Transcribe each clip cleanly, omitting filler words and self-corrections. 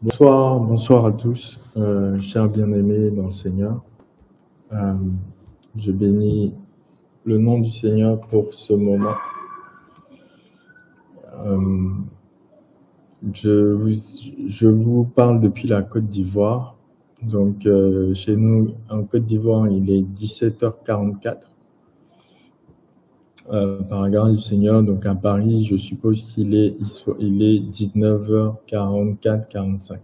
Bonsoir, bonsoir à tous, chers bien-aimés dans le Seigneur. Euh, je bénis le nom du Seigneur pour ce moment. Euh, je vous parle depuis la Côte d'Ivoire. Donc, chez nous, en Côte d'Ivoire, il est 17h44. Par la grâce du Seigneur, donc à Paris, je suppose qu'il est 19h44-45.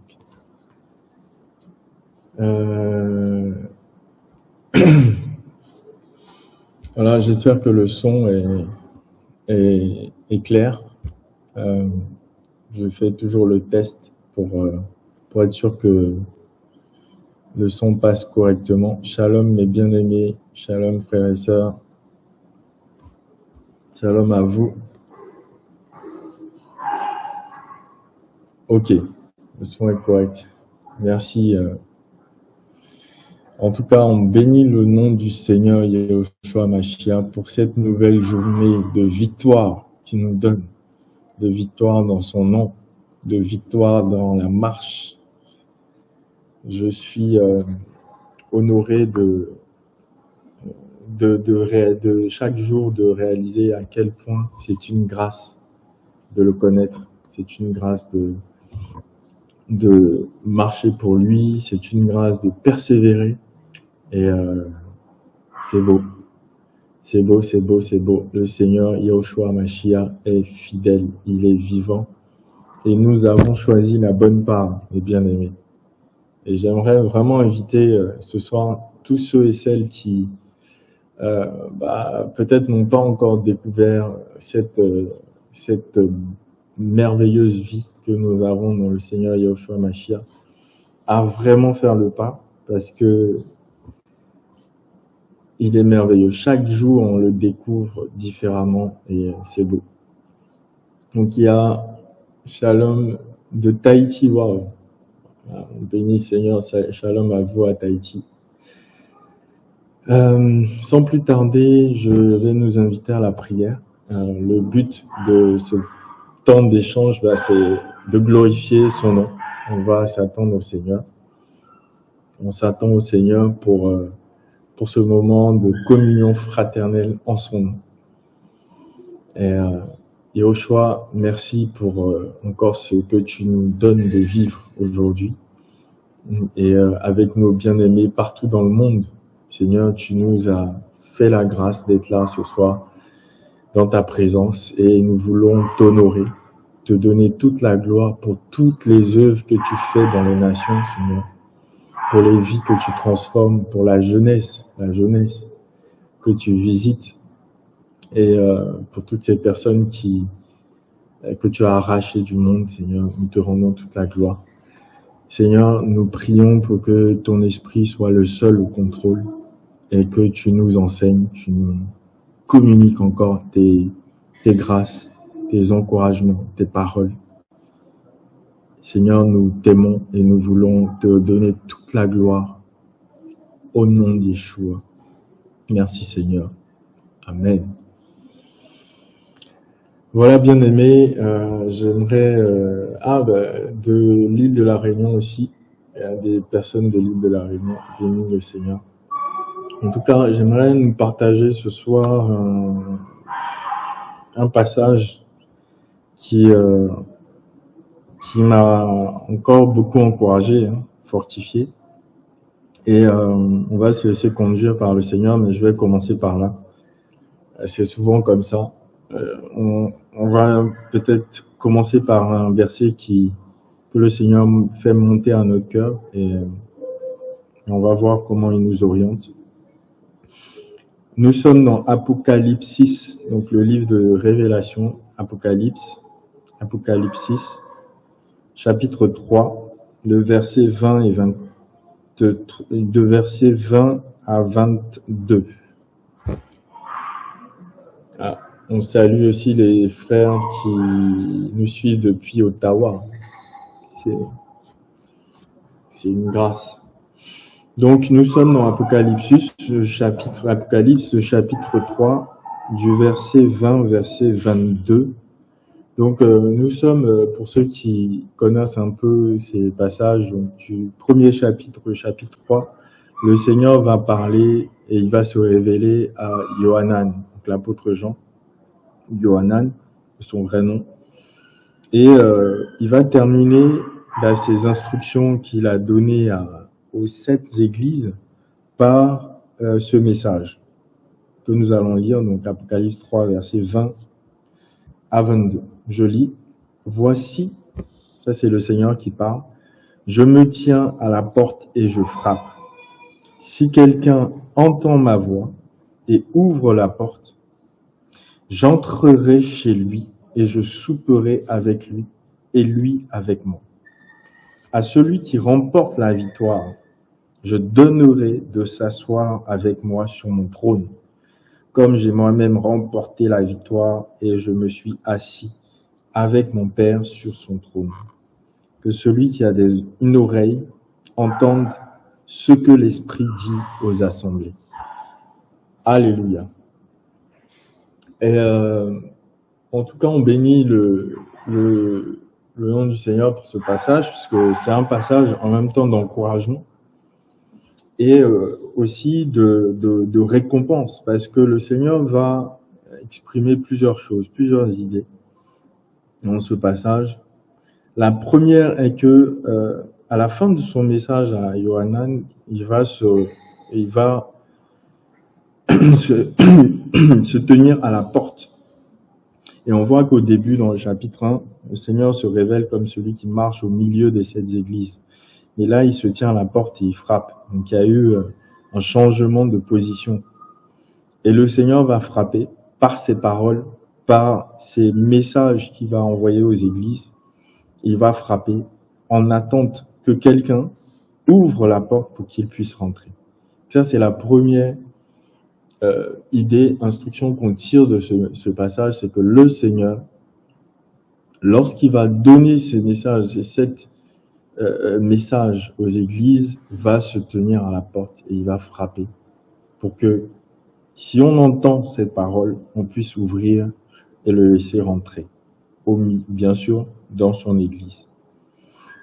Voilà, j'espère que le son est clair. Je fais toujours le test pour être sûr que le son passe correctement. Shalom mes bien-aimés, shalom frères et sœurs, shalom à vous. Ok, le son est correct. Merci. En tout cas, on bénit le nom du Seigneur Yehoshua Mashiach pour cette nouvelle journée de victoire qu'il nous donne, de victoire dans son nom, de victoire dans la marche. Je suis honoré de chaque jour de réaliser à quel point c'est une grâce de le connaître, c'est une grâce de marcher pour lui, c'est une grâce de persévérer et c'est beau. C'est beau, c'est beau, c'est beau. Le Seigneur Yehoshua Mashiach est fidèle, il est vivant et nous avons choisi la bonne part, les bien-aimés. Et j'aimerais vraiment inviter ce soir tous ceux et celles qui peut-être n'ont pas encore découvert cette merveilleuse vie que nous avons dans le Seigneur Yehoshua Mashiach à vraiment faire le pas, parce que il est merveilleux. Chaque jour, on le découvre différemment et c'est beau. Donc, il y a Shalom de Tahiti. Wow. On bénit Seigneur, Shalom à vous à Tahiti. Sans plus tarder, je vais nous inviter à la prière. Le but de ce temps d'échange, c'est de glorifier son nom. On va s'attendre au Seigneur. On s'attend au Seigneur pour ce moment de communion fraternelle en son nom. Et Yehoshua, merci pour encore ce que tu nous donnes de vivre aujourd'hui. Et avec nos bien-aimés partout dans le monde, Seigneur, tu nous as fait la grâce d'être là ce soir dans ta présence et nous voulons t'honorer, te donner toute la gloire pour toutes les œuvres que tu fais dans les nations, Seigneur, pour les vies que tu transformes, pour la jeunesse que tu visites et pour toutes ces personnes que tu as arrachées du monde, Seigneur, nous te rendons toute la gloire. Seigneur, nous prions pour que ton esprit soit le seul au contrôle et que tu nous enseignes, tu nous communiques encore tes grâces, tes encouragements, tes paroles. Seigneur, nous t'aimons et nous voulons te donner toute la gloire au nom de Yeshua. Merci Seigneur. Amen. Voilà, bien-aimés, j'aimerais... de l'île de la Réunion aussi, il y a des personnes de l'île de la Réunion, bénis le Seigneur. En tout cas, j'aimerais nous partager ce soir un passage qui m'a encore beaucoup encouragé, fortifié. Et on va se laisser conduire par le Seigneur, mais je vais commencer par là. C'est souvent comme ça. On va peut-être commencer par un verset que le Seigneur fait monter à notre cœur et on va voir comment il nous oriente. Nous sommes dans Apocalypse 6, donc le livre de Révélation, Apocalypse 6, chapitre 3, le verset 20 et 20, de verset 20 à 22. On salue aussi les frères qui nous suivent depuis Ottawa. C'est une grâce. Donc, nous sommes dans Apocalypse, chapitre 3, du verset 20 au verset 22. Donc, nous sommes, pour ceux qui connaissent un peu ces passages, donc, du premier chapitre, chapitre 3, le Seigneur va parler et il va se révéler à Yohanan, donc l'apôtre Jean, Yohanan, son vrai nom. Et il va terminer ses instructions qu'il a données aux 7 églises par ce message que nous allons lire, donc Apocalypse 3, versets 20 à 22. Je lis, « Voici », ça c'est le Seigneur qui parle, « je me tiens à la porte et je frappe. Si quelqu'un entend ma voix et ouvre la porte, j'entrerai chez lui et je souperai avec lui et lui avec moi. À celui qui remporte la victoire, je donnerai de s'asseoir avec moi sur mon trône, comme j'ai moi-même remporté la victoire et je me suis assis avec mon Père sur son trône. Que celui qui a une oreille entende ce que l'Esprit dit aux assemblées. » Alléluia. Et en tout cas, on bénit le nom du Seigneur pour ce passage, puisque c'est un passage en même temps d'encouragement et aussi de récompense, parce que le Seigneur va exprimer plusieurs choses, plusieurs idées dans ce passage. La première est que à la fin de son message à Yohanan, il va se tenir à la porte. Et on voit qu'au début, dans le chapitre 1, le Seigneur se révèle comme celui qui marche au milieu des 7 églises. Et là, il se tient à la porte et il frappe. Donc il y a eu un changement de position. Et le Seigneur va frapper par ses paroles, par ses messages qu'il va envoyer aux églises. Il va frapper en attente que quelqu'un ouvre la porte pour qu'il puisse rentrer. Ça, c'est la première idée, instruction qu'on tire de ce passage, c'est que le Seigneur, lorsqu'il va donner ces messages, ces 7 messages aux églises, va se tenir à la porte et il va frapper pour que, si on entend cette parole, on puisse ouvrir et le laisser rentrer, bien sûr, dans son église.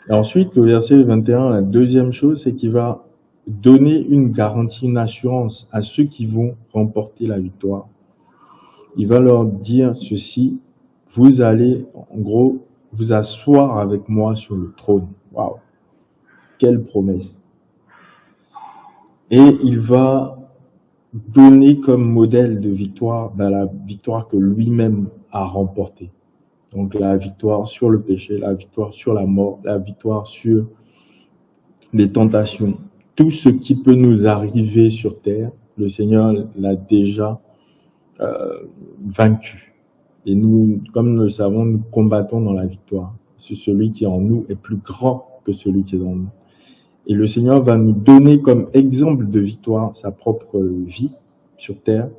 Et ensuite, le verset 21, la deuxième chose, c'est qu'il va donner une garantie, une assurance à ceux qui vont remporter la victoire. Il va leur dire ceci, vous allez, en gros, vous asseoir avec moi sur le trône. Waouh! Quelle promesse! Et il va donner comme modèle de victoire la victoire que lui-même a remportée. Donc la victoire sur le péché, la victoire sur la mort, la victoire sur les tentations. Tout ce qui peut nous arriver sur terre, le Seigneur l'a déjà vaincu. Et nous, comme nous le savons, nous combattons dans la victoire. C'est celui qui en nous est plus grand que celui qui est dans nous. Et le Seigneur va nous donner comme exemple de victoire sa propre vie sur terre,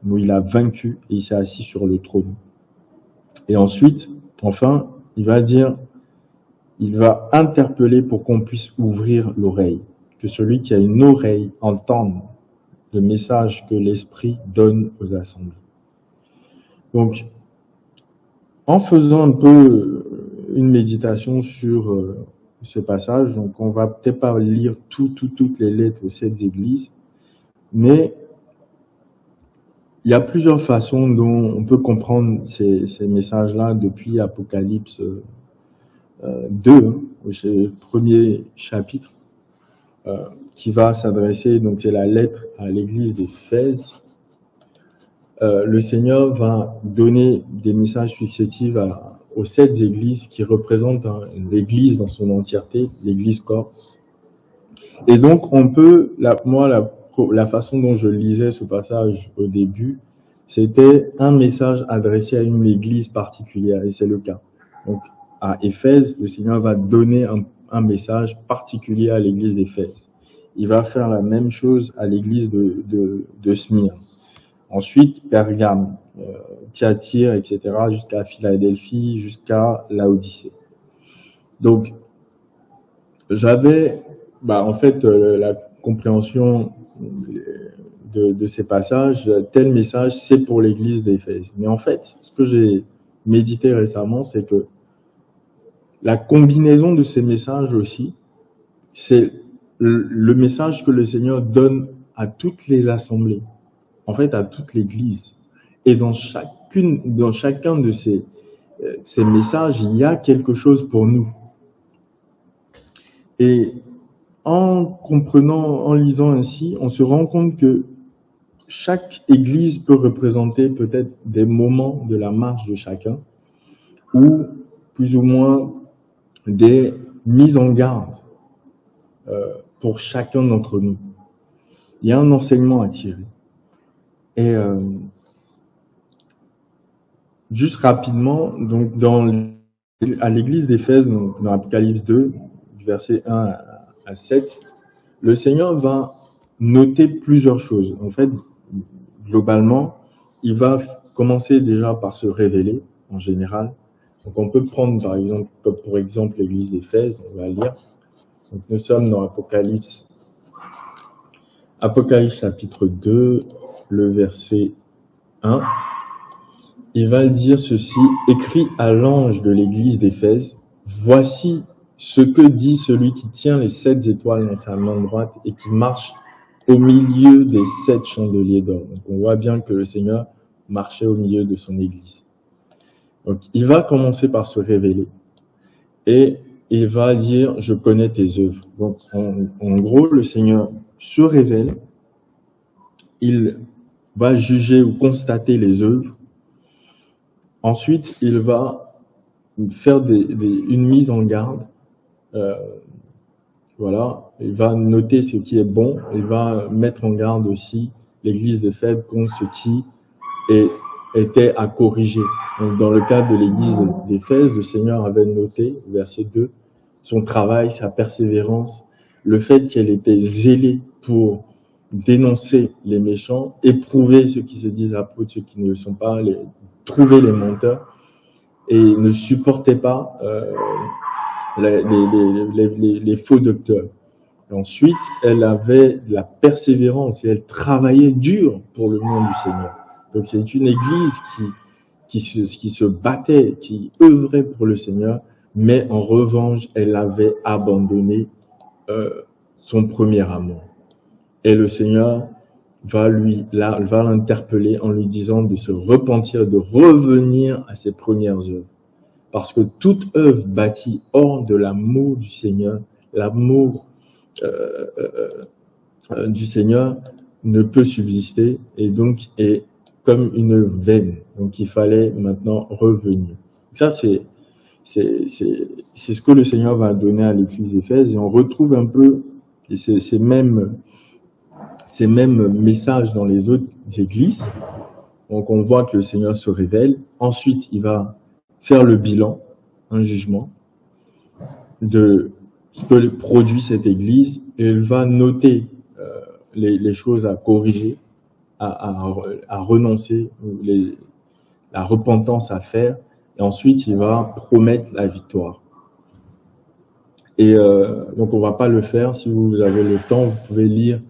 où il a vaincu et il s'est assis sur le trône. Et ensuite, enfin, il va interpeller pour qu'on puisse ouvrir l'oreille, que celui qui a une oreille entende le message que l'Esprit donne aux assemblées. Donc, en faisant un peu une méditation sur ce passage, donc on va peut-être pas lire toutes les lettres aux 7 églises, mais il y a plusieurs façons dont on peut comprendre ces messages-là depuis Apocalypse 2, le premier chapitre, qui va s'adresser, donc c'est la lettre à l'église d'Éphèse. Le Seigneur va donner des messages successifs aux 7 églises qui représentent l'église dans son entièreté, l'église corps. Et donc, on peut, la façon dont je lisais ce passage au début, c'était un message adressé à une église particulière, et c'est le cas. Donc, à Éphèse, le Seigneur va donner un message particulier à l'église d'Éphèse. Il va faire la même chose à l'église de Smyrne. Ensuite, Pergame, Thyatire, etc., jusqu'à Philadelphie, jusqu'à Laodicée. Donc, j'avais, en fait, la compréhension de ces passages, tel message, c'est pour l'église d'Éphèse. Mais en fait, ce que j'ai médité récemment, c'est que la combinaison de ces messages aussi, c'est le message que le Seigneur donne à toutes les assemblées, en fait à toute l'Église. Et dans chacun de ces messages, il y a quelque chose pour nous. Et en comprenant, en lisant ainsi, on se rend compte que chaque Église peut représenter peut-être des moments de la marche de chacun, ou plus ou moins des mises en garde pour chacun d'entre nous. Il y a un enseignement à tirer. Et juste rapidement, donc à l'église d'Éphèse, dans Apocalypse 2, versets 1 à 7, le Seigneur va noter plusieurs choses. En fait, globalement, il va commencer déjà par se révéler en général. Donc on peut prendre par exemple, comme pour exemple l'église d'Éphèse, on va lire. Donc nous sommes dans Apocalypse chapitre 2, le verset 1. Il va dire ceci: écrit à l'ange de l'église d'Éphèse, voici ce que dit celui qui tient les 7 étoiles dans sa main droite et qui marche au milieu des 7 chandeliers d'or. Donc on voit bien que le Seigneur marchait au milieu de son église. Donc il va commencer par se révéler et il va dire: je connais tes œuvres. Donc en gros, le Seigneur se révèle, il va juger ou constater les œuvres. Ensuite, il va faire une mise en garde. Voilà, il va noter ce qui est bon. Il va mettre en garde aussi l'église d'Éphèse contre ce qui était à corriger. Donc, dans le cas de l'église d'Éphèse, le Seigneur avait noté, verset 2, son travail, sa persévérance, le fait qu'elle était zélée pour dénoncer les méchants, éprouver ceux qui se disent apôtres, ceux qui ne le sont pas, trouver les menteurs, et ne supportait pas les faux docteurs. Et ensuite, elle avait de la persévérance et elle travaillait dur pour le nom du Seigneur. Donc c'est une église qui se battait, qui œuvrait pour le Seigneur, mais en revanche, elle avait abandonné son premier amour. Et le Seigneur va l'interpeller en lui disant de se repentir, de revenir à ses premières œuvres. Parce que toute œuvre bâtie hors de l'amour du Seigneur, l'amour du Seigneur ne peut subsister et donc est comme une œuvre vaine. Donc il fallait maintenant revenir. Ça c'est ce que le Seigneur va donner à l'église d'Éphèse, et on retrouve un peu ces mêmes messages dans les autres églises. Donc on voit que le Seigneur se révèle. Ensuite, il va faire le bilan, un jugement de ce que produit cette église, et il va noter les choses à corriger, à renoncer, la repentance à faire, et ensuite il va promettre la victoire. Et donc on va pas le faire. Si vous avez le temps, vous pouvez lire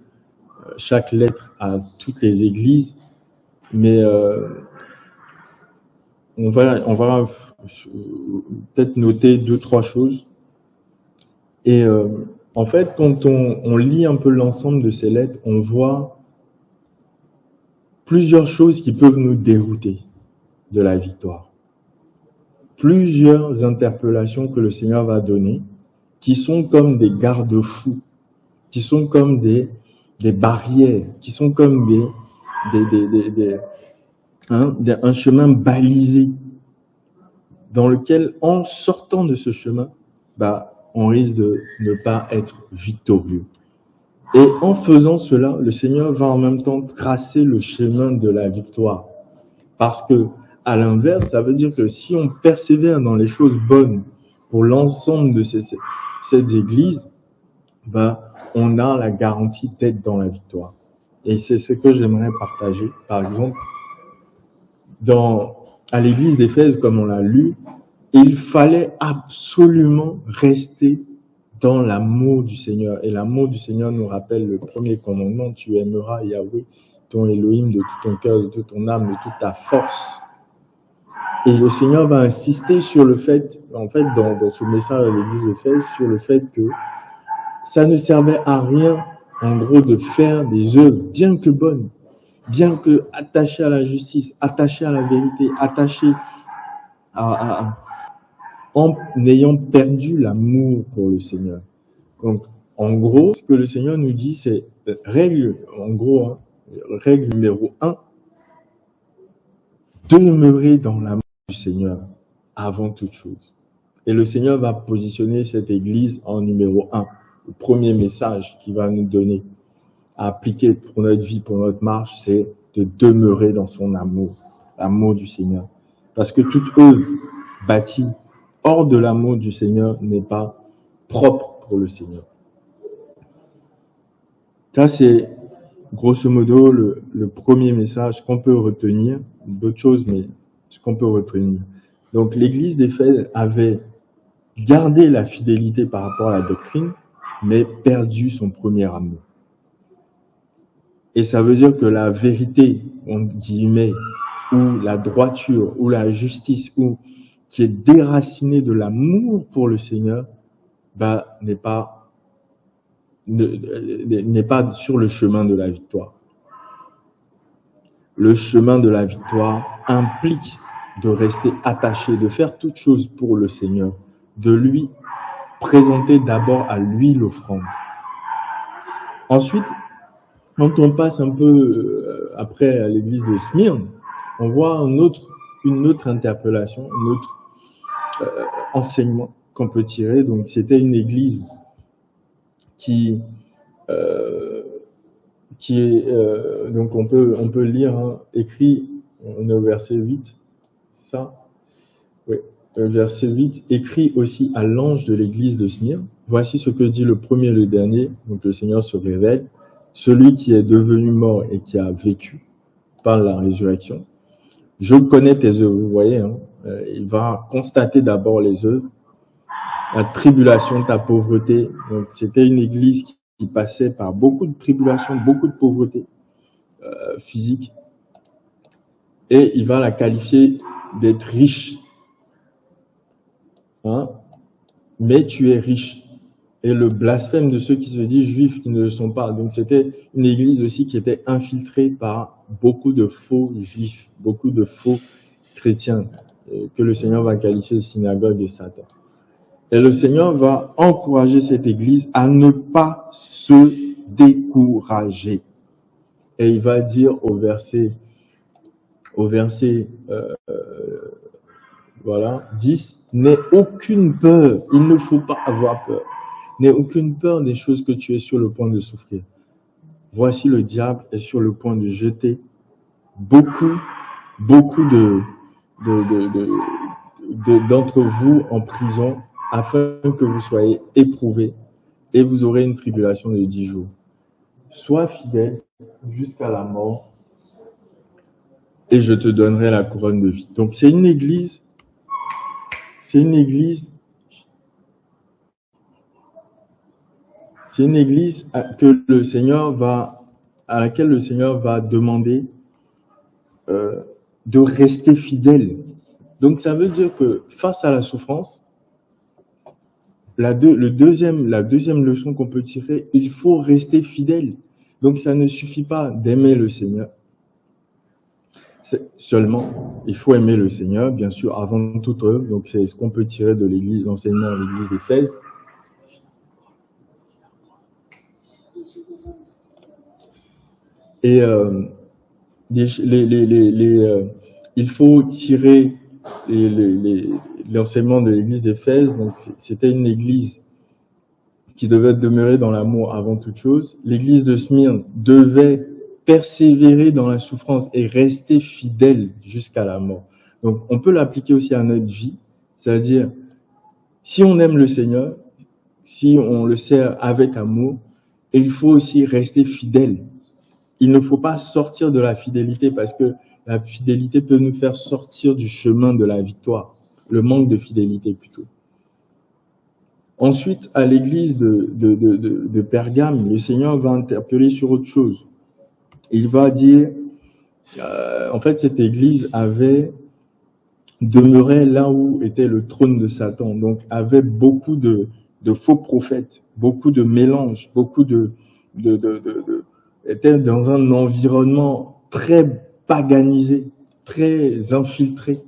chaque lettre à toutes les églises, mais on va peut-être noter 2-3 choses. Et en fait, quand on lit un peu l'ensemble de ces lettres, on voit plusieurs choses qui peuvent nous dérouter de la victoire. Plusieurs interpellations que le Seigneur va donner, qui sont comme des garde-fous, qui sont comme des barrières, qui sont comme un chemin balisé, dans lequel, en sortant de ce chemin, on risque de ne pas être victorieux. Et en faisant cela, le Seigneur va en même temps tracer le chemin de la victoire. Parce que, à l'inverse, ça veut dire que si on persévère dans les choses bonnes pour l'ensemble de cette église, on a la garantie d'être dans la victoire. Et c'est ce que j'aimerais partager. Par exemple, à l'église d'Éphèse, comme on l'a lu, il fallait absolument rester dans l'amour du Seigneur. Et l'amour du Seigneur nous rappelle le premier commandement: tu aimeras Yahweh, ton Elohim, de tout ton cœur, de toute ton âme, de toute ta force. Et le Seigneur va insister sur le fait, en fait, dans ce message à l'église d'Éphèse, sur le fait que ça ne servait à rien, en gros, de faire des œuvres, bien que bonnes, bien que attachées à la justice, attachées à la vérité, attachées en ayant perdu l'amour pour le Seigneur. Donc, en gros, ce que le Seigneur nous dit, c'est règle, en gros, hein, règle numéro 1, demeurer dans l'amour du Seigneur avant toute chose. Et le Seigneur va positionner cette église en numéro 1. Le premier message qu'il va nous donner à appliquer pour notre vie, pour notre marche, c'est de demeurer dans son amour, l'amour du Seigneur. Parce que toute œuvre bâtie hors de l'amour du Seigneur n'est pas propre pour le Seigneur. Ça, c'est grosso modo le premier message qu'on peut retenir. D'autres choses, mais ce qu'on peut retenir. Donc, l'église d'Éphèse avait gardé la fidélité par rapport à la doctrine, mais perdu son premier amour. Et ça veut dire que la vérité, on guillemets, ou la droiture, ou la justice, ou qui est déracinée de l'amour pour le Seigneur, n'est pas sur le chemin de la victoire. Le chemin de la victoire implique de rester attaché, de faire toute chose pour le Seigneur, de lui présenter d'abord à lui l'offrande. Ensuite, quand on passe un peu après à l'église de Smyrne, on voit une autre interpellation, un autre enseignement qu'on peut tirer. Donc, c'était une église qui est donc on peut lire, hein, écrit, on est au verset 8, ça, oui, verset 8, écrit aussi à l'ange de l'église de Smyrne. Voici ce que dit le premier et le dernier. Donc le Seigneur se révèle, celui qui est devenu mort et qui a vécu par la résurrection. Je connais tes œuvres, vous voyez, hein, il va constater d'abord les œuvres, la tribulation, ta pauvreté. Donc c'était une église qui passait par beaucoup de tribulations, beaucoup de pauvreté physique, et il va la qualifier d'être riche. Hein? Mais tu es riche. Et le blasphème de ceux qui se disent juifs qui ne le sont pas. Donc c'était une église aussi qui était infiltrée par beaucoup de faux juifs, beaucoup de faux chrétiens, que le Seigneur va qualifier de synagogue de Satan. Et le Seigneur va encourager cette église à ne pas se décourager. Et il va dire au verset 10, n'aie aucune peur, il ne faut pas avoir peur. N'aie aucune peur des choses que tu es sur le point de souffrir. Voici le diable est sur le point de jeter beaucoup d'entre vous en prison afin que vous soyez éprouvés et vous aurez une tribulation de 10 jours. Sois fidèle jusqu'à la mort et je te donnerai la couronne de vie. Donc c'est une église à laquelle le Seigneur va demander de rester fidèle. Donc ça veut dire que face à la souffrance, la deuxième leçon qu'on peut tirer, il faut rester fidèle. Donc ça ne suffit pas d'aimer le Seigneur. Seulement, il faut aimer le Seigneur, bien sûr, avant toute œuvre. Donc c'est ce qu'on peut tirer de l'enseignement de l'église d'Éphèse. Et il faut tirer l'enseignement de l'église d'Éphèse. Donc c'était une église qui devait demeurer dans l'amour avant toute chose. L'église de Smyrne devait persévérer dans la souffrance et rester fidèle jusqu'à la mort. Donc on peut l'appliquer aussi à notre vie, c'est-à-dire si on aime le Seigneur, si on le sert avec amour, il faut aussi rester fidèle. Il ne faut pas sortir de la fidélité parce que la fidélité peut nous faire sortir du chemin de la victoire, le manque de fidélité plutôt. Ensuite, à l'église de Pergame, le Seigneur va interpeller sur autre chose. Il va dire, en fait, cette église avait demeurait là où était le trône de Satan. Donc, avait beaucoup de faux prophètes, beaucoup de mélanges, beaucoup était dans un environnement très paganisé, très infiltré.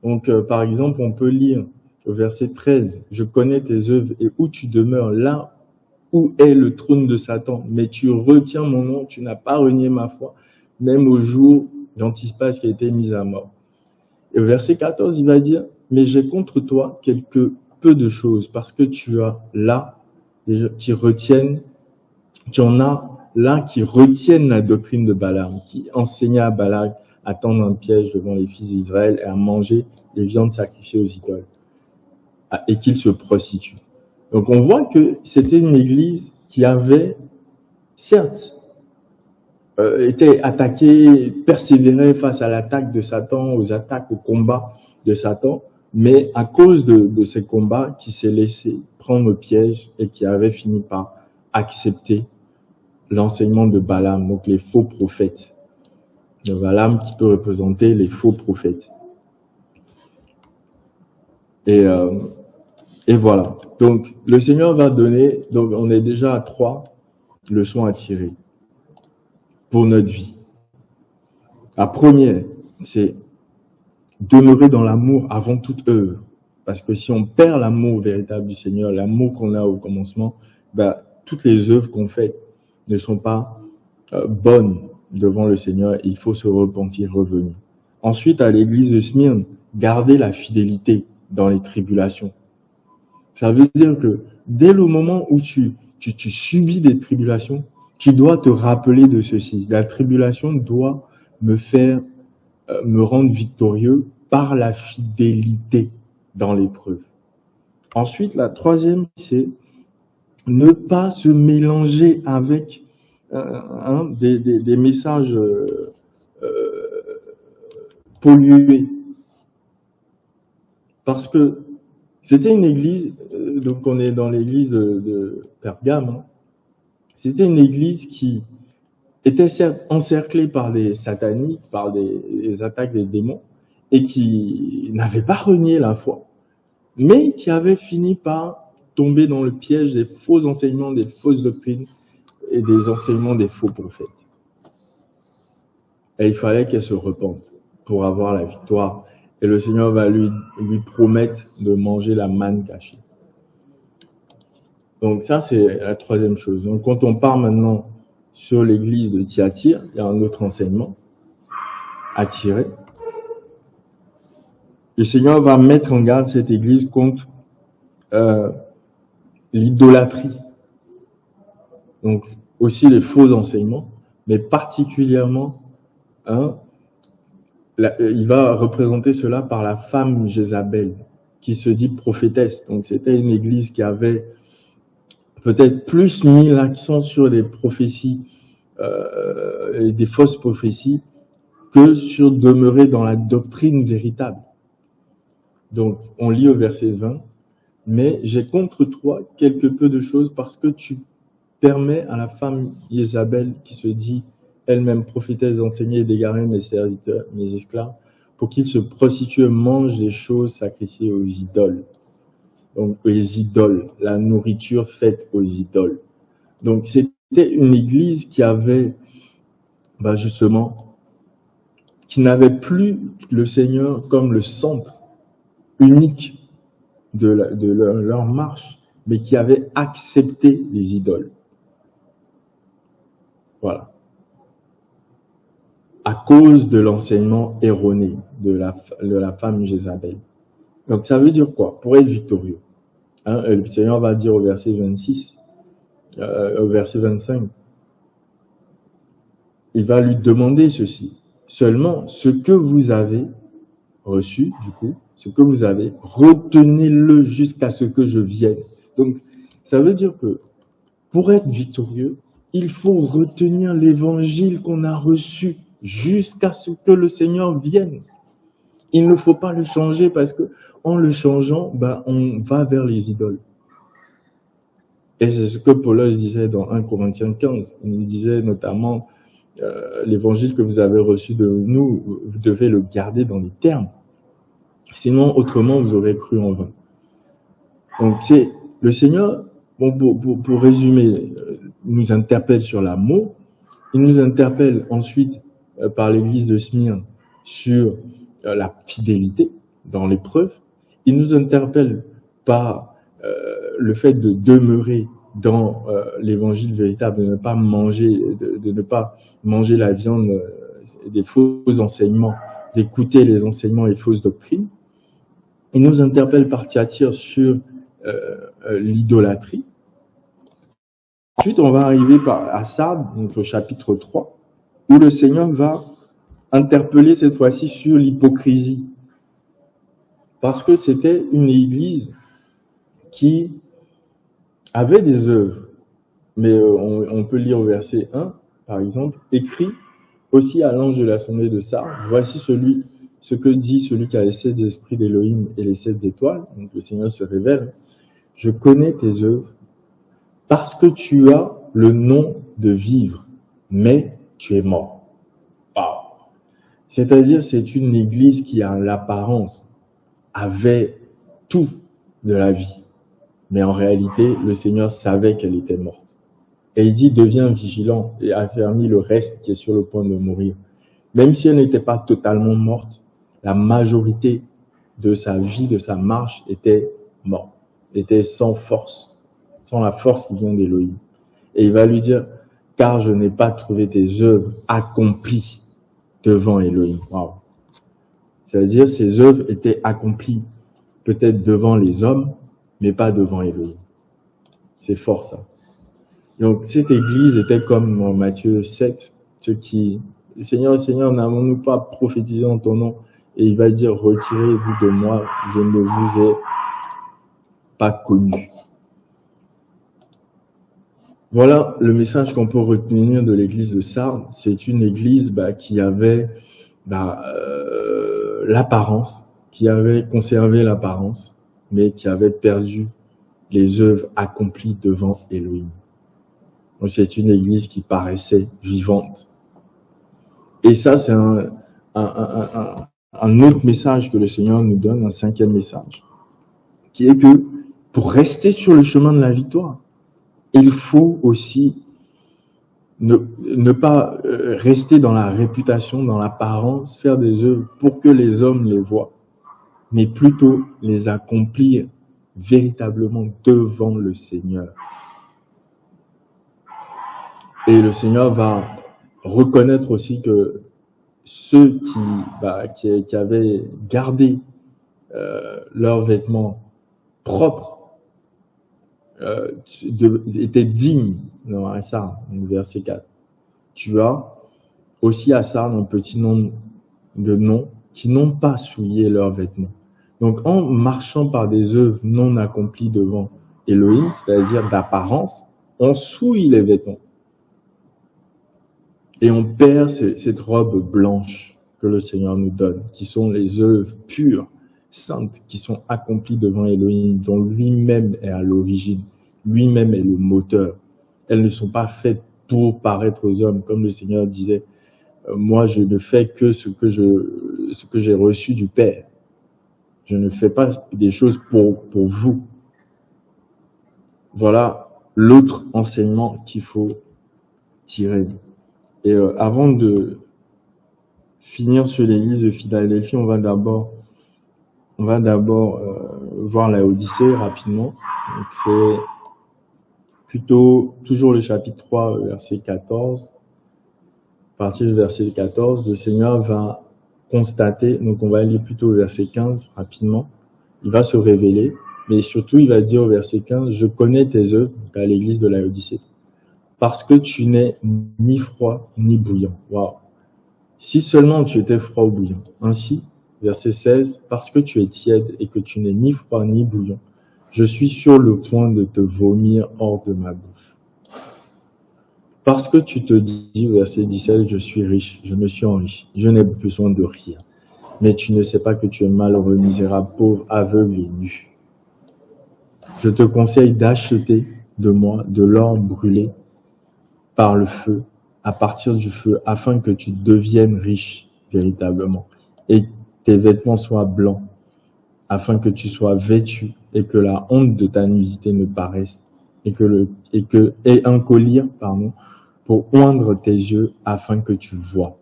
Donc, par exemple, on peut lire au verset 13, « Je connais tes œuvres et où tu demeures, là où est le trône de Satan. Mais tu retiens mon nom, tu n'as pas renié ma foi, même au jour d'Antipas qui a été mis à mort. » Et au verset 14, il va dire, « Mais j'ai contre toi quelque peu de choses, parce que tu as là qui retiennent, tu en as là qui retiennent la doctrine de Balaam, qui enseignait à Balak à tendre un piège devant les fils d'Israël et à manger les viandes sacrifiées aux idoles, et qu'ils se prostituent. » Donc on voit que c'était une église qui avait, certes, été attaquée, persévérée face à l'attaque de Satan, aux attaques, au combat de Satan, mais à cause de ces combats, qui s'est laissé prendre au piège et qui avait fini par accepter l'enseignement de Balaam, donc les faux prophètes. De Balaam qui peut représenter les faux prophètes. Et voilà. Donc, le Seigneur va donner, donc on est déjà à 3 leçons à tirer pour notre vie. La première, c'est demeurer dans l'amour avant toute œuvre. Parce que si on perd l'amour véritable du Seigneur, l'amour qu'on a au commencement, toutes les œuvres qu'on fait ne sont pas bonnes devant le Seigneur. Il faut se repentir, revenir. Ensuite, à l'église de Smyrne, garder la fidélité dans les tribulations. Ça veut dire que dès le moment où tu subis des tribulations, tu dois te rappeler de ceci. La tribulation doit me rendre victorieux par la fidélité dans l'épreuve. Ensuite, la troisième, c'est ne pas se mélanger avec des messages pollués. Parce que c'était une église, donc on est dans l'église de Pergame, hein. C'était une église qui était certes encerclée par des sataniques, par des attaques des démons, et qui n'avait pas renié la foi, mais qui avait fini par tomber dans le piège des faux enseignements, des fausses doctrines et des enseignements des faux prophètes. Et il fallait qu'elle se repente pour avoir la victoire. Et le Seigneur va lui promettre de manger la manne cachée. Donc ça, c'est la troisième chose. Donc quand on part maintenant sur l'église de Thyatire, il y a un autre enseignement à tirer. Le Seigneur va mettre en garde cette église contre l'idolâtrie. Donc aussi les faux enseignements, mais particulièrement, il va représenter cela par la femme Jézabel, qui se dit prophétesse. Donc c'était une église qui avait peut-être plus mis l'accent sur les prophéties, et des fausses prophéties, que sur demeurer dans la doctrine véritable. Donc, on lit au verset 20, « Mais j'ai contre toi quelque peu de choses parce que tu permets à la femme Jézabel, qui se dit elle-même prophétesse, d'enseigner et d'égarer mes serviteurs, mes esclaves, pour qu'ils se prostituent et mangent des choses sacrifiées aux idoles. » Donc, les idoles, la nourriture faite aux idoles. Donc, c'était une église qui avait, justement, qui n'avait plus le Seigneur comme le centre unique de leur marche, mais qui avait accepté les idoles. Voilà. À cause de l'enseignement erroné de la femme Jézabel. Donc, ça veut dire quoi? Pour être victorieux. Le Seigneur va dire au verset 26, au verset 25, il va lui demander ceci. Seulement, ce que vous avez reçu, du coup, ce que vous avez, retenez-le jusqu'à ce que je vienne. Donc, ça veut dire que pour être victorieux, il faut retenir l'évangile qu'on a reçu jusqu'à ce que le Seigneur vienne. Il ne faut pas le changer parce que en le changeant, on va vers les idoles. Et c'est ce que Paul disait dans 1 Corinthiens 15. Il disait notamment, l'évangile que vous avez reçu de nous, vous devez le garder dans les termes Sinon, autrement, vous aurez cru en vain. Donc, c'est le Seigneur, bon, pour résumer, nous interpelle sur l'amour. Il nous interpelle ensuite par l'église de Smyrne sur la fidélité dans l'épreuve. Il nous interpelle par le fait de demeurer dans l'évangile véritable, de ne pas manger, de ne pas manger la viande des faux enseignements, d'écouter les enseignements et fausses doctrines. Il nous interpelle par Thyatire sur l'idolâtrie. Ensuite, on va arriver à Sardes, donc au chapitre 3, où le Seigneur va interpeller cette fois-ci sur l'hypocrisie. Parce que c'était une église qui avait des œuvres. Mais on peut lire au verset 1, par exemple, écrit aussi à l'ange de l'assemblée de Sardes, voici ce que dit celui qui a les 7 esprits d'Élohim et les 7 étoiles. Donc le Seigneur se révèle. Je connais tes œuvres parce que tu as le nom de vivre, mais tu es mort. Wow. C'est-à-dire, c'est une église qui, à l'apparence, avait tout de la vie. Mais en réalité, le Seigneur savait qu'elle était morte. Et il dit, deviens vigilant et affermis le reste qui est sur le point de mourir. Même si elle n'était pas totalement morte, la majorité de sa vie, de sa marche était morte, était sans force, sans la force qui vient d'Élohim. Et il va lui dire, car je n'ai pas trouvé tes œuvres accomplies devant Élohim. Wow. C'est-à-dire, ses œuvres étaient accomplies peut-être devant les hommes, mais pas devant Élohim. C'est fort ça. Donc cette église était comme en Matthieu 7, ceux qui, Seigneur, Seigneur, n'avons-nous pas prophétisé en ton nom? Et il va dire, retirez-vous de moi, je ne vous ai pas connu. Voilà le message qu'on peut retenir de l'église de Sardes. C'est une église qui avait l'apparence, qui avait conservé l'apparence, mais qui avait perdu les œuvres accomplies devant Élohim. Donc c'est une église qui paraissait vivante. Et ça, c'est un autre message que le Seigneur nous donne, un 5e message, qui est que pour rester sur le chemin de la victoire, il faut aussi ne pas rester dans la réputation, dans l'apparence, faire des œuvres pour que les hommes les voient, mais plutôt les accomplir véritablement devant le Seigneur. Et le Seigneur va reconnaître aussi que ceux qui avaient gardé leurs vêtements propres étaient dignes. Dans à Sardes, verset 4. Tu as aussi à Sardes un petit nombre de noms qui n'ont pas souillé leurs vêtements. Donc en marchant par des œuvres non accomplies devant Élohim, c'est-à-dire d'apparence, on souille les vêtements. Et on perd cette robe blanche que le Seigneur nous donne, qui sont les œuvres pures, saintes, qui sont accomplies devant Élohim, dont lui-même est à l'origine, lui-même est le moteur. Elles ne sont pas faites pour paraître aux hommes, comme le Seigneur disait, moi je ne fais que ce que j'ai reçu du Père. Je ne fais pas des choses pour vous. Voilà l'autre enseignement qu'il faut tirer. Et avant de finir sur l'église de Philadelphie, on va d'abord voir la Odyssée rapidement. Donc c'est plutôt toujours le chapitre 3, verset 14. À partir du verset 14, le Seigneur va constater, donc on va lire plutôt au verset 15 rapidement. Il va se révéler, mais surtout il va dire au verset 15, je connais tes œuvres, à l'église de la Odyssée, parce que tu n'es ni froid ni bouillant. Waouh! Si seulement tu étais froid ou bouillant. Ainsi, verset 16, parce que tu es tiède et que tu n'es ni froid ni bouillant, je suis sur le point de te vomir hors de ma bouche. Parce que tu te dis, verset 17, je suis riche, je me suis enrichi, je n'ai besoin de rien. Mais tu ne sais pas que tu es malheureux, misérable, pauvre, aveugle et nu. Je te conseille d'acheter de moi de l'or brûlé par le feu, à partir du feu, afin que tu deviennes riche véritablement, et tes vêtements soient blancs, afin que tu sois vêtu et que la honte de ta nudité ne paraisse, et un collier, pour oindre tes yeux afin que tu vois.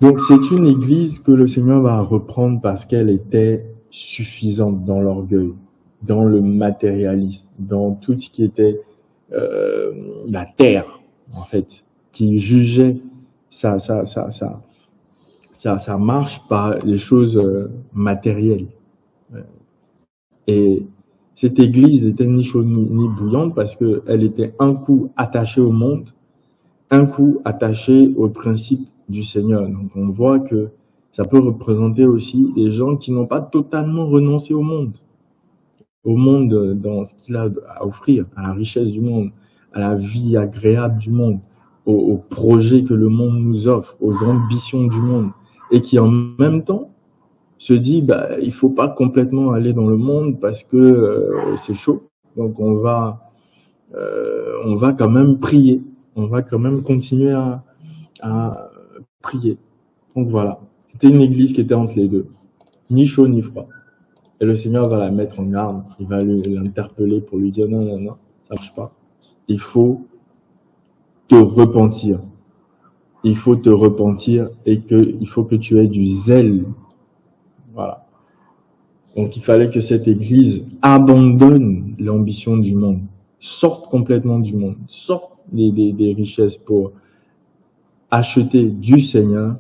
Donc c'est une église que le Seigneur va reprendre parce qu'elle était suffisante dans l'orgueil, dans le matérialisme, dans tout ce qui était la terre, en fait, qui jugeait sa marche par les choses matérielles. Et cette église n'était ni chaude ni bouillante parce qu'elle était un coup attachée au monde, un coup attachée aux principes du Seigneur. Donc on voit que ça peut représenter aussi des gens qui n'ont pas totalement renoncé au monde dans ce qu'il a à offrir, à la richesse du monde, à la vie agréable du monde, aux projets que le monde nous offre, aux ambitions du monde, et qui en même temps se dit il faut pas complètement aller dans le monde parce que c'est chaud, donc on va quand même prier, on va quand même continuer à prier. Donc voilà, c'était une église qui était entre les deux, ni chaud ni froid. Et le Seigneur va la mettre en garde, il va l'interpeller pour lui dire non, ça marche pas. Il faut te repentir. Il faut te repentir et il faut que tu aies du zèle. Voilà. Donc il fallait que cette église abandonne l'ambition du monde, sorte complètement du monde, sorte des richesses pour acheter du Seigneur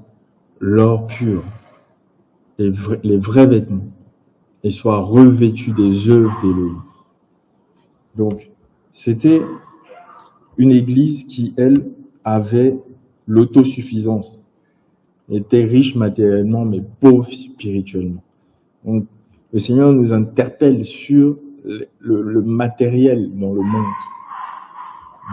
l'or pur, les vrais vêtements, et soit revêtu des œuvres d'Élohim. Donc, c'était une église qui, elle, avait l'autosuffisance, était riche matériellement, mais pauvre spirituellement. Donc, le Seigneur nous interpelle sur le matériel dans le monde.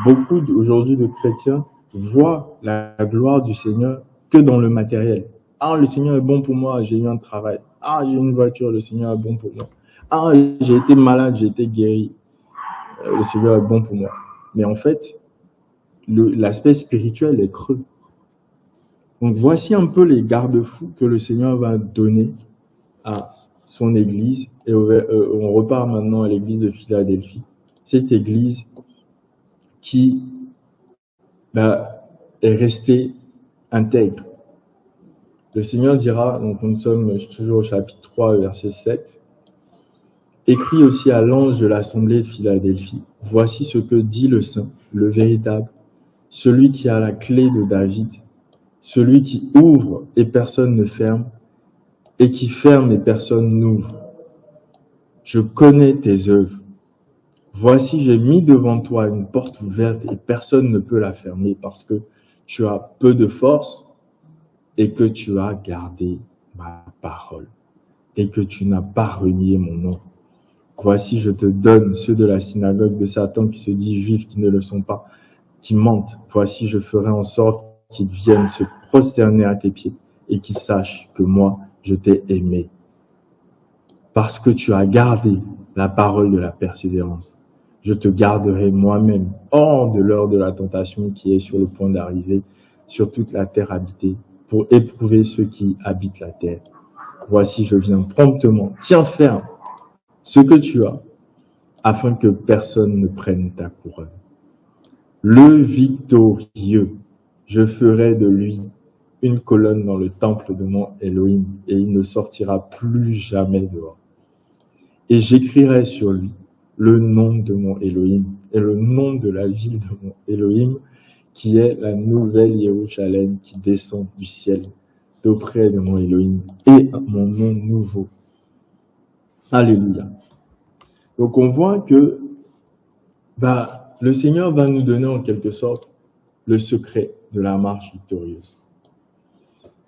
Beaucoup aujourd'hui de chrétiens voient la gloire du Seigneur que dans le matériel. Ah, le Seigneur est bon pour moi, j'ai eu un travail. Ah, j'ai une voiture, le Seigneur est bon pour moi. Ah, j'ai été malade, j'ai été guéri. Le Seigneur est bon pour moi. Mais en fait, l'aspect spirituel est creux. Donc voici un peu les garde-fous que le Seigneur va donner à son église. Et on repart maintenant à l'église de Philadelphie. Cette église qui est restée intègre. Le Seigneur dira, donc nous sommes toujours au chapitre 3, verset 7, « Écrit aussi à l'ange de l'assemblée de Philadelphie, voici ce que dit le Saint, le véritable, celui qui a la clé de David, celui qui ouvre et personne ne ferme, et qui ferme et personne n'ouvre. Je connais tes œuvres. Voici, j'ai mis devant toi une porte ouverte et personne ne peut la fermer parce que tu as peu de force et que tu as gardé ma parole et que tu n'as pas renié mon nom. Voici, je te donne ceux de la synagogue de Satan qui se disent juifs, qui ne le sont pas, qui mentent. Voici, je ferai en sorte qu'ils viennent se prosterner à tes pieds et qu'ils sachent que moi, je t'ai aimé. Parce que tu as gardé la parole de la persévérance. Je te garderai moi-même hors de l'heure de la tentation qui est sur le point d'arriver sur toute la terre habitée pour éprouver ceux qui habitent la terre. Voici, je viens promptement. Tiens ferme ce que tu as, afin que personne ne prenne ta couronne. Le victorieux, je ferai de lui une colonne dans le temple de mon Elohim, et il ne sortira plus jamais dehors. Et j'écrirai sur lui le nom de mon Elohim, et le nom de la ville de mon Elohim, qui est la nouvelle Jérusalem qui descend du ciel d'auprès de mon Elohim, et mon nom nouveau. Alléluia. Donc on voit que le Seigneur va nous donner en quelque sorte le secret de la marche victorieuse.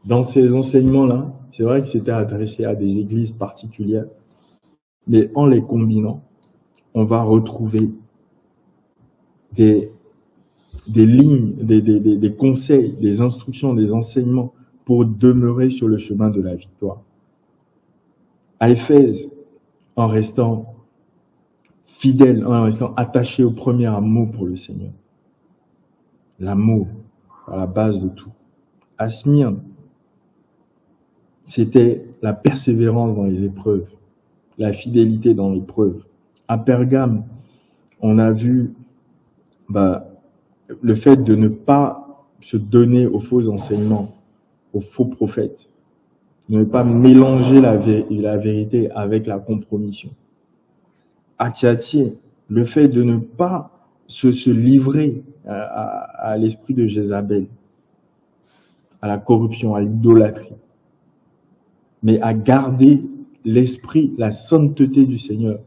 Dans ces enseignements-là, c'est vrai que c'était adressé à des églises particulières, mais en les combinant, on va retrouver des lignes, des conseils, des instructions, des enseignements pour demeurer sur le chemin de la victoire. À Éphèse, en restant fidèle, en restant attaché au premier amour pour le Seigneur. L'amour, à la base de tout. À Smyrne, c'était la persévérance dans les épreuves, la fidélité dans l'épreuve. À Pergame, on a vu le fait de ne pas se donner aux faux enseignements, aux faux prophètes, de ne pas mélanger la vérité avec la compromission. À Thyatire, le fait de ne pas se livrer à l'esprit de Jézabel, à la corruption, à l'idolâtrie, mais à garder l'esprit, la sainteté du Seigneur,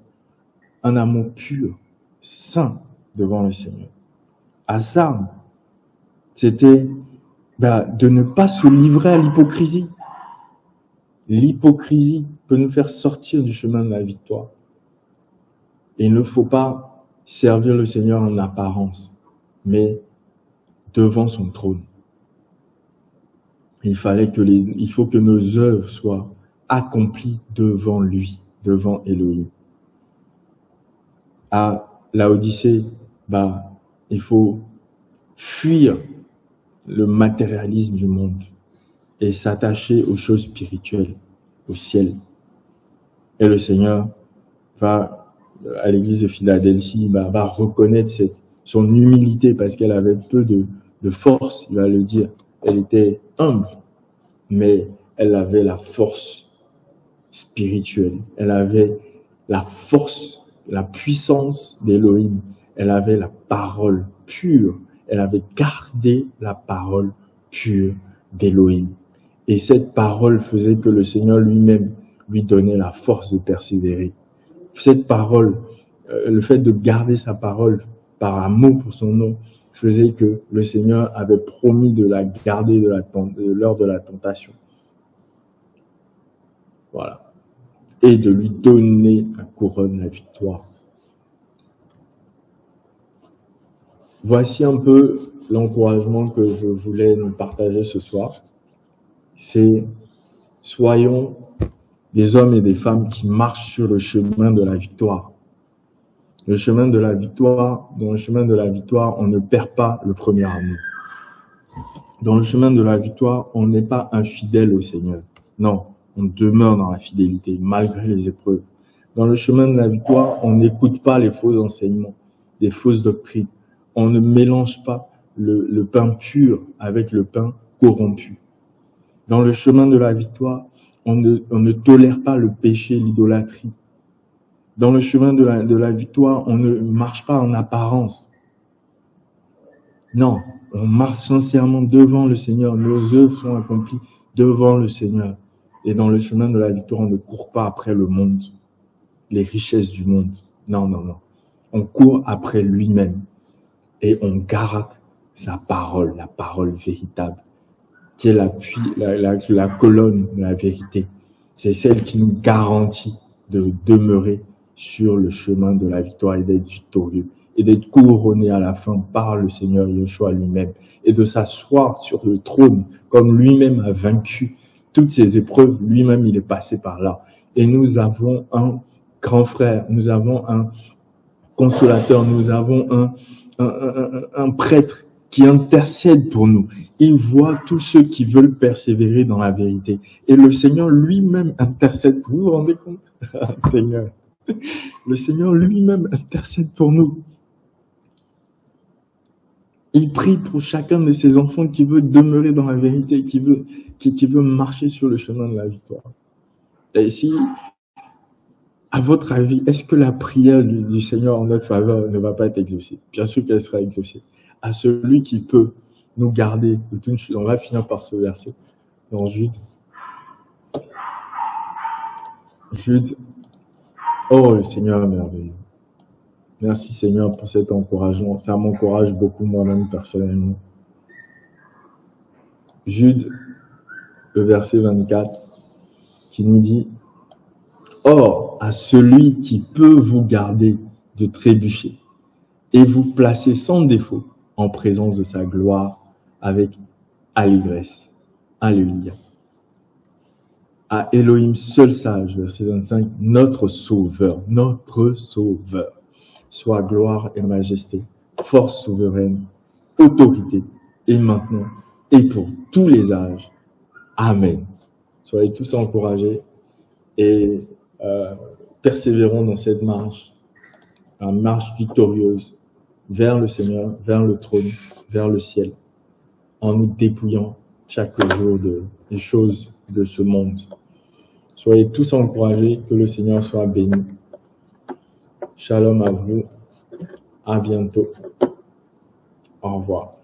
un amour pur, saint devant le Seigneur. À Sardes, c'était de ne pas se livrer à l'hypocrisie. L'hypocrisie peut nous faire sortir du chemin de la victoire. Et il ne faut pas servir le Seigneur en apparence, mais devant son trône. Il faut que nos œuvres soient accomplies devant lui, devant Elohim. À Laodicée, il faut fuir le matérialisme du monde et s'attacher aux choses spirituelles, au ciel. Et le Seigneur à l'église de Philadelphie, va reconnaître son humilité parce qu'elle avait peu de force, il va le dire. Elle était humble, mais elle avait la force spirituelle. Elle avait la force, la puissance d'Élohim. Elle avait la parole pure. Elle avait gardé la parole pure d'Élohim. Et cette parole faisait que le Seigneur lui-même lui donnait la force de persévérer. Cette parole, le fait de garder sa parole par amour pour son nom, faisait que le Seigneur avait promis de la garder lors de la tentation. Voilà. Et de lui donner la couronne, la victoire. Voici un peu l'encouragement que je voulais nous partager ce soir. C'est soyons des hommes et des femmes qui marchent sur le chemin de la victoire. Le chemin de la victoire, dans le chemin de la victoire, on ne perd pas le premier amour. Dans le chemin de la victoire, on n'est pas infidèle au Seigneur. Non, on demeure dans la fidélité, malgré les épreuves. Dans le chemin de la victoire, on n'écoute pas les faux enseignements, des fausses doctrines. On ne mélange pas le pain pur avec le pain corrompu. Dans le chemin de la victoire, on ne tolère pas le péché, l'idolâtrie. Dans le chemin de la victoire, on ne marche pas en apparence. Non, on marche sincèrement devant le Seigneur. Nos œuvres sont accomplies devant le Seigneur. Et dans le chemin de la victoire, on ne court pas après le monde, les richesses du monde. Non, non, non. On court après lui-même. Et on garde sa parole, la parole véritable, qui est l'appui, la colonne de la vérité. C'est celle qui nous garantit de demeurer sur le chemin de la victoire et d'être victorieux et d'être couronné à la fin par le Seigneur Yeshua lui-même et de s'asseoir sur le trône comme lui-même a vaincu toutes ces épreuves. Lui-même, il est passé par là. Et nous avons un grand frère, nous avons un consolateur, nous avons un prêtre qui intercède pour nous. Il voit tous ceux qui veulent persévérer dans la vérité. Et le Seigneur lui-même intercède. Vous vous rendez compte? Seigneur. Le Seigneur lui-même intercède pour nous. Il prie pour chacun de ses enfants qui veut demeurer dans la vérité, qui veut marcher sur le chemin de la victoire. Et si, à votre avis, est-ce que la prière du Seigneur en notre faveur ne va pas être exaucée? Bien sûr qu'elle sera exaucée. À celui qui peut nous garder de toute chose. On va finir par ce verset dans Jude. Jude. Oh, le Seigneur est merveilleux. Merci Seigneur pour cet encouragement. Ça m'encourage beaucoup moi-même personnellement. Jude, le verset 24, qui nous dit « Or, à celui qui peut vous garder de trébucher et vous placer sans défaut en présence de sa gloire avec allégresse. » Alléluia. À Elohim seul sage, verset 25, notre sauveur, soit gloire et majesté, force souveraine, autorité, et maintenant, et pour tous les âges. Amen. Soyez tous encouragés et persévérons dans cette marche, une marche victorieuse vers le Seigneur, vers le trône, vers le ciel, en nous dépouillant chaque jour des choses de ce monde. Soyez tous encouragés, que le Seigneur soit béni. Shalom à vous, à bientôt. Au revoir.